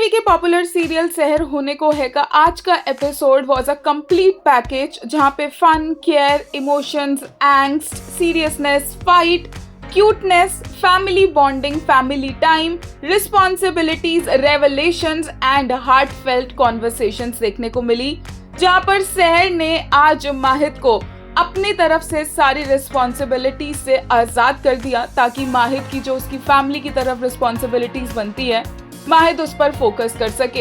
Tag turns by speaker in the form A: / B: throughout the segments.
A: TV के popular serial सहर होने को है का आज का episode was a complete package जहां पे fun, care, emotions, angst, seriousness, fight, cuteness, family bonding, family time, responsibilities, revelations and heartfelt conversations देखने को मिली, जहां पर सहर ने आज माहिद को अपनी तरफ से सारी रिस्पॉन्सिबिलिटीज से आजाद कर दिया ताकि माहिद की जो उसकी फैमिली की तरफ रिस्पॉन्सिबिलिटीज बनती है माहिद उस पर फोकस कर सके।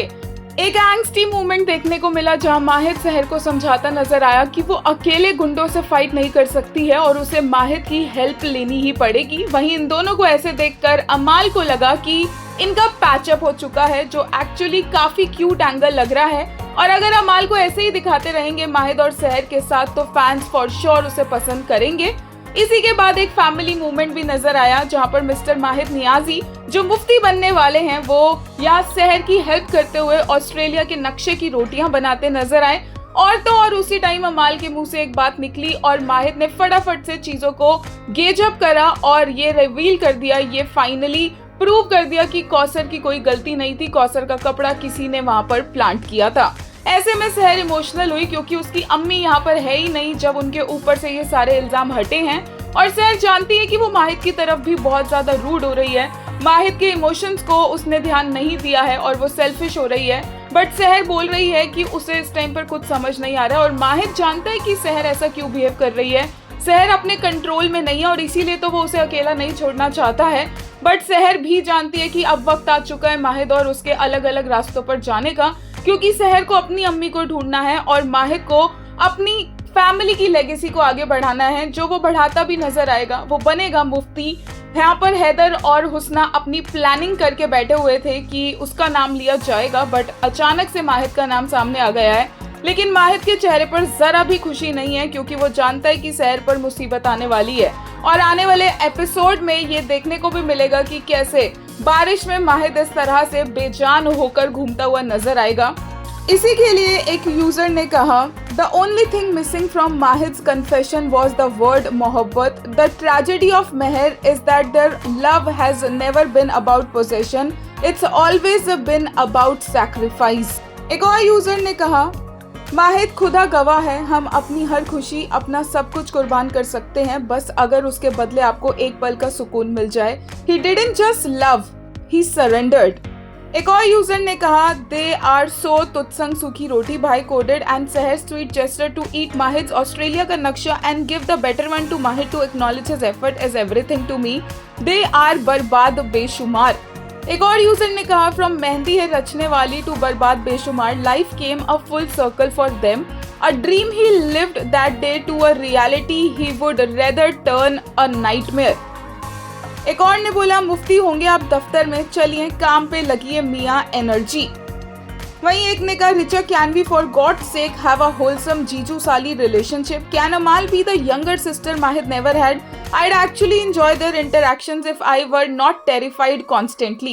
A: एक एंग्स्टी मूवमेंट देखने को मिला जहां माहिद सहर को समझाता नजर आया कि वो अकेले गुंडों से फाइट नहीं कर सकती है और उसे माहिद की हेल्प लेनी ही पड़ेगी। वहीं इन दोनों को ऐसे देखकर अमाल को लगा कि इनका पैचअप हो चुका है, जो एक्चुअली काफी क्यूट एंगल लग रहा है। और अगर अमाल को ऐसे ही दिखाते रहेंगे माहिद और सहर के साथ तो फैंस फॉर श्योर उसे पसंद करेंगे। इसी के बाद एक फैमिली मूवमेंट भी नजर आया जहां पर मिस्टर माहिद नियाजी जो मुफ्ती बनने वाले हैं वो यहाँ सहर की हेल्प करते हुए ऑस्ट्रेलिया के नक्शे की रोटियां बनाते नजर आए। और तो और उसी टाइम अमाल के मुंह से एक बात निकली और माहिद ने फटाफट से चीजों को गेज अप करा और ये रिवील कर दिया, ये फाइनली प्रूव कर दिया कि कौसर की कोई गलती नहीं थी, कौसर का कपड़ा किसी ने वहां पर प्लांट किया था। ऐसे में सहर इमोशनल हुई क्योंकि उसकी अम्मी यहाँ पर है ही नहीं जब उनके ऊपर से ये सारे इल्जाम हटे हैं। और सहर जानती है कि वो माहिद की तरफ भी बहुत ज्यादा रूड हो रही है, माहिद के इमोशंस को उसने ध्यान नहीं दिया है और वो सेल्फिश हो रही है। बट सहर बोल रही है कि उसे इस टाइम पर कुछ समझ नहीं आ रहा है और माहिद जानता है कि सहर ऐसा क्यों बिहेव कर रही है। सहर अपने कंट्रोल में नहीं है और इसीलिए तो वो उसे अकेला नहीं छोड़ना चाहता है। बट सहर भी जानती है कि अब वक्त आ चुका है माहिद और उसके अलग अलग रास्तों पर जाने का, क्योंकि सहर को अपनी अम्मी को ढूंढना है और माहिद को अपनी फैमिली की लेगेसी को आगे बढ़ाना है, जो वो बढ़ाता भी नजर आएगा। वो बनेगा मुफ्ती। यहाँ पर हैदर और हुस्ना अपनी प्लानिंग करके बैठे हुए थे कि उसका नाम लिया जाएगा, बट अचानक से माहिद का नाम सामने आ गया है। लेकिन माहिद के चेहरे पर जरा भी खुशी नहीं है क्योंकि वो जानता है कि सहर पर मुसीबत आने वाली है। और आने वाले एपिसोड में ये देखने को भी मिलेगा कि कैसे बारिश में माहिद इस तरह से बेजान होकर घूमता हुआ नजर आएगा। इसी के लिए एक यूजर ने कहा, the only thing missing from Mahid's confession was the word मोहब्बत। The tragedy of Mehar is that their love has never been about possession, it's always been about sacrifice. एक और यूजर ने कहा, माहिद खुदा गवाह है, हम अपनी हर खुशी, अपना सब कुछ कुर्बान कर सकते हैं, बस अगर उसके बदले आपको एक पल का सुकून मिल जाए। He didn't just love, he surrendered। एक और यूजर ने कहा, दे आर सो तुत्संग सूखी रोटी भाई coded and Sahar sweet gesture to eat Mahid Australia का नक्शा and give the better one to Mahid to acknowledge his effort is everything to me, they are बर्बाद बेशुमार। एक और यूजर ने कहा, फ्रॉम मेहंदी है रचने वाली टू बर्बाद बेशुमार, life came a full circle for them, a dream he lived that day to a reality he would rather turn a nightmare. एक और ने बोला, मुफ्ती होंगे आप दफ्तर में, चलिए काम पे लगिए मियाँ एनर्जी। वहीं एक ने कहा, Richa can we for God sake have a wholesome jiju sali relationship, can Amaal be the younger sister Mahid never had, I'd actually enjoy their interactions if I were not terrified constantly।